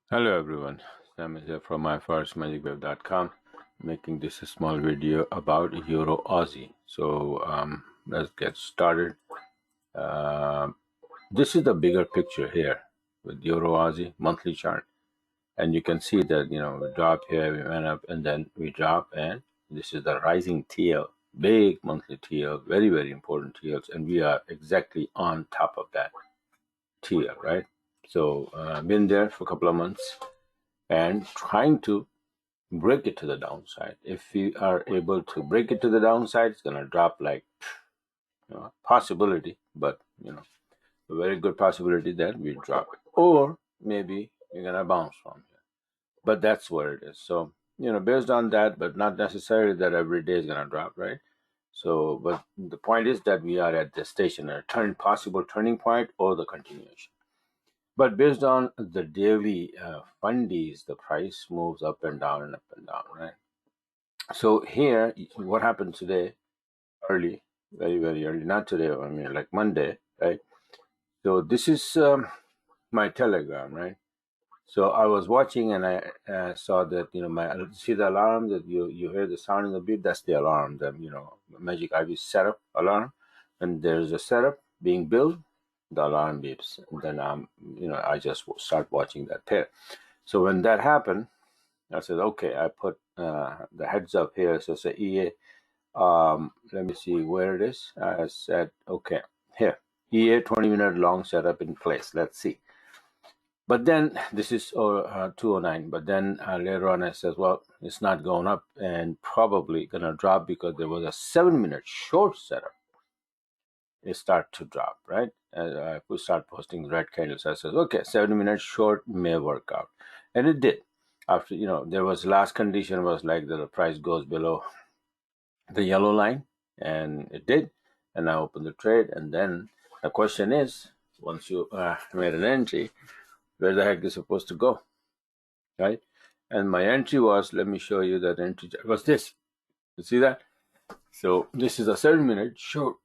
Hello everyone, Sam is here from myforex.com, making this a small video about Euro-Aussie. So let's get started. This is the bigger picture here with Euro-Aussie monthly chart, and you can see that we drop here, we went up, and then we drop, and this is the rising TL, big monthly TL, very very important TLs, and we are exactly on top of that TL, right? So been there for a couple of months and trying to break it to the downside. If we are able to break it to the downside, it's gonna drop like possibility, but a very good possibility that we drop it, or maybe you're gonna bounce from here. But that's where it is. So based on that, but not necessarily that every day is gonna drop, right? So, but the point is that we are at the station, a possible turning point or the continuation. But based on the daily fundies, the price moves up and down and up and down, right? So here, what happened today, early, very, very early, not today, I mean like Monday, right? So this is my Telegram, right? So I was watching and I saw that, see the alarm that you hear the sound in the beep, that's the alarm, the, Magic Ivy setup alarm. And there's a setup being built, the alarm beeps. And then, I just start watching that pair. So when that happened, I said, okay, I put the heads up here. So say EA, let me see where it is. I said, okay, here, EA 20-minute long setup in place. Let's see. But then this is 209. But then later on, I said, well, it's not going up and probably going to drop because there was a 7-minute short setup. It start to drop, right? I start posting red candles. I said, okay, 7-minute short may work out. And it did. After, there was last condition was like that the price goes below the yellow line, and it did. And I opened the trade. And then the question is, once you made an entry, where the heck is supposed to go, right? And my entry was, let me show you that entry was this. You see that? So this is a 7-minute short.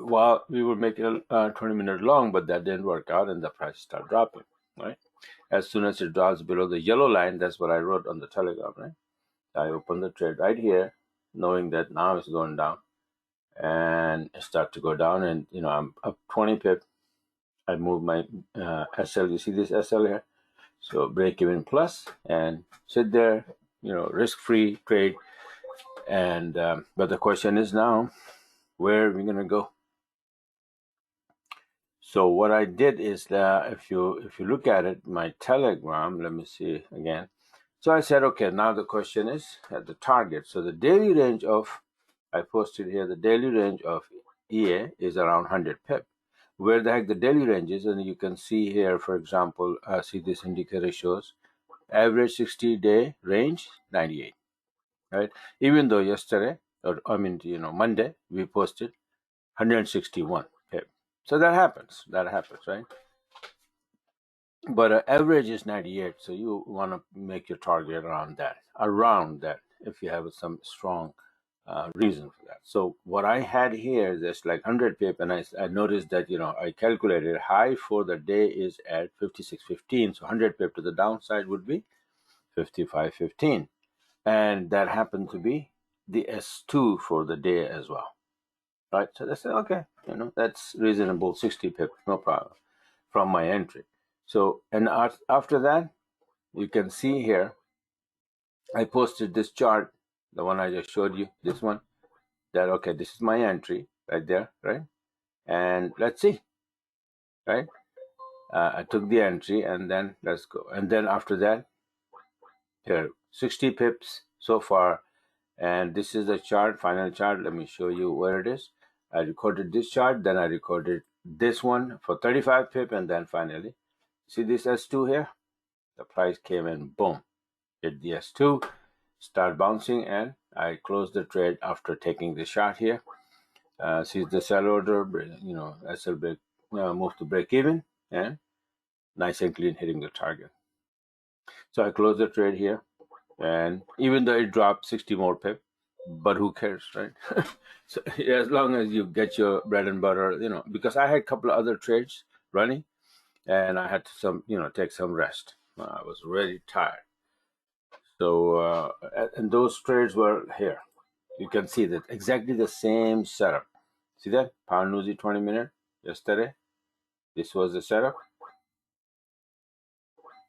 While we were making a 20-minute long, but that didn't work out, and the price started dropping, right? As soon as it drops below the yellow line, that's what I wrote on the Telegram, right? I opened the trade right here, knowing that now it's going down, and it started to go down, and I'm up 20 pip. I moved my SL. You see this SL here? So break even plus and sit there, risk-free trade. And but the question is now, where are we gonna go? So what I did is that if you look at it, my Telegram, let me see again. So I said, okay, now the question is at the target. So the daily range of, I posted here, the daily range of EA is around 100 pip. Where the heck the daily range is, and you can see here, for example, see this indicator shows average 60-day range 98, right? Even though yesterday, or I mean, Monday, we posted 161 pip. So that happens, right? But average is 98, so you want to make your target around that, if you have some strong reason for that. So what I had here is just like 100 pip, and I noticed that, I calculated high for the day is at 56.15, so 100 pip to the downside would be 55.15, and that happened to be the S2 for the day as well, right? So they said, okay, that's reasonable, 60 pip, no problem, from my entry. So, and after that, you can see here, I posted this chart, the one I just showed you, this one, that, okay, this is my entry right there, right? And let's see, right? I took the entry, and then let's go. And then after that, here, 60 pips so far. And this is the chart, final chart. Let me show you where it is. I recorded this chart, then I recorded this one for 35 pip, and then finally, see this S2 here? The price came in, boom, hit the S2, start bouncing, and I closed the trade after taking the shot here. See the sell order, SL break, move to break even, and nice and clean hitting the target. So I closed the trade here, and even though it dropped 60 more pip, but who cares, right? So as long as you get your bread and butter, because I had a couple of other trades running, and I had to take some rest, I was really tired. So, and those trades were here. You can see that exactly the same setup. See that? Pound Uzi 20 minute yesterday. This was the setup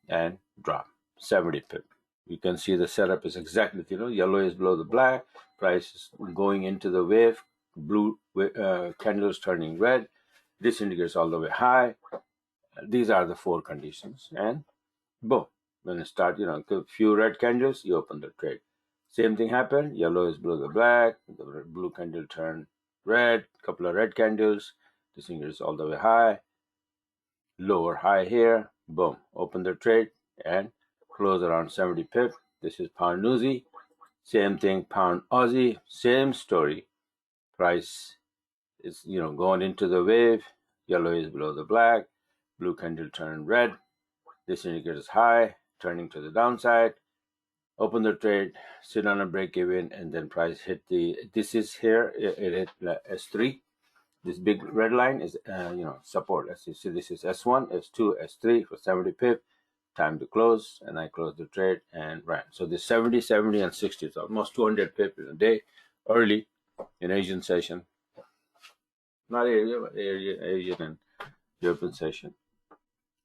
and drop 70 pip. You can see the setup is exactly, yellow is below the black, price is going into the wave, blue candles turning red. This indicates all the way high. These are the four conditions, and boom, when it start, a few red candles, you open the trade. Same thing happened. Yellow is below the black, the blue candle turned red, couple of red candles. This indicates all the way high, lower high here, boom, open the trade and close around 70 pip. This is pound Uzi. Same thing, pound Aussie, same story. Price is, going into the wave. Yellow is below the black, blue candle turned red. This indicates high, turning to the downside. Open the trade, sit on a break even, and then price hit this is here, it hit S3. This big red line is, support. As you see, this is S1, S2, S3 for 70 pip. Time to close, and I closed the trade and ran. So this 70, 70, and 60 is almost 200 pip in a day, early in Asian session. Not area, but Asian and European session.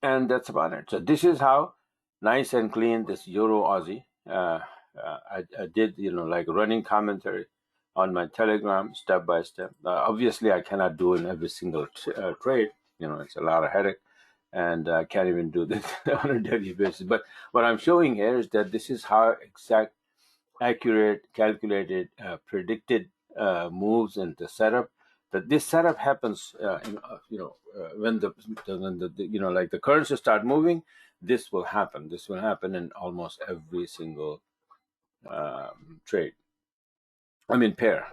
And that's about it. So this is how nice and clean this Euro-Aussie. I did, like running commentary on my Telegram, step by step. Obviously, I cannot do in every single trade. It's a lot of headache, and I can't even do this on a daily basis. But what I'm showing here is that this is how exact, accurate, calculated, predicted moves and the setup. That this setup happens, when like the currency start moving, this will happen. This will happen in almost every single trade. Pair,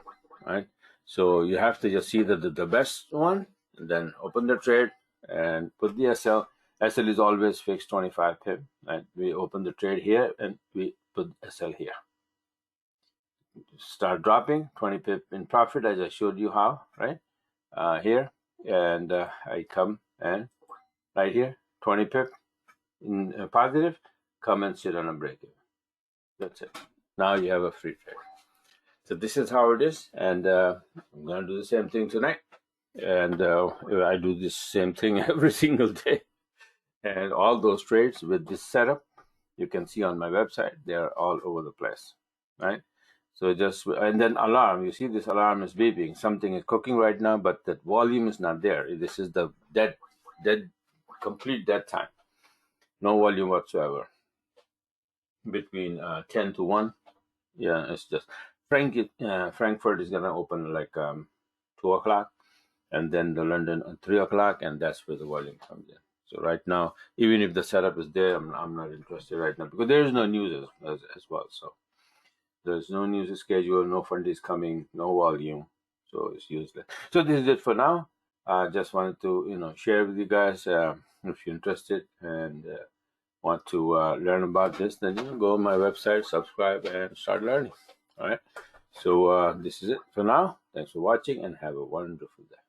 right? So you have to just see the best one, and then open the trade and put the SL. SL is always fixed 25 pip, right? We open the trade here and we put SL here. Start dropping 20 pip in profit, as I showed you how, right? Here, and I come and right here, 20 pip in positive, come and sit on a break even. That's it. Now you have a free trade. So this is how it is, and I'm going to do the same thing tonight. And I do this same thing every single day. And all those trades with this setup, you can see on my website, they're all over the place, right? So just, and then alarm, you see this alarm is beeping. Something is cooking right now, but that volume is not there. This is the complete dead time. No volume whatsoever. Between 10 to 1. Yeah, it's just, Frankfurt is going to open like 2 o'clock, and then the London at 3 o'clock, and that's where the volume comes in. So right now, even if the setup is there, I'm not interested right now because there is no news as well. So there's no news schedule, no fund is coming, no volume, so it's useless. So this is it for now. I just wanted to share with you guys. If you're interested and want to learn about this, then go on my website, subscribe, and start learning. All right. So this is it for now. Thanks for watching, and have a wonderful day.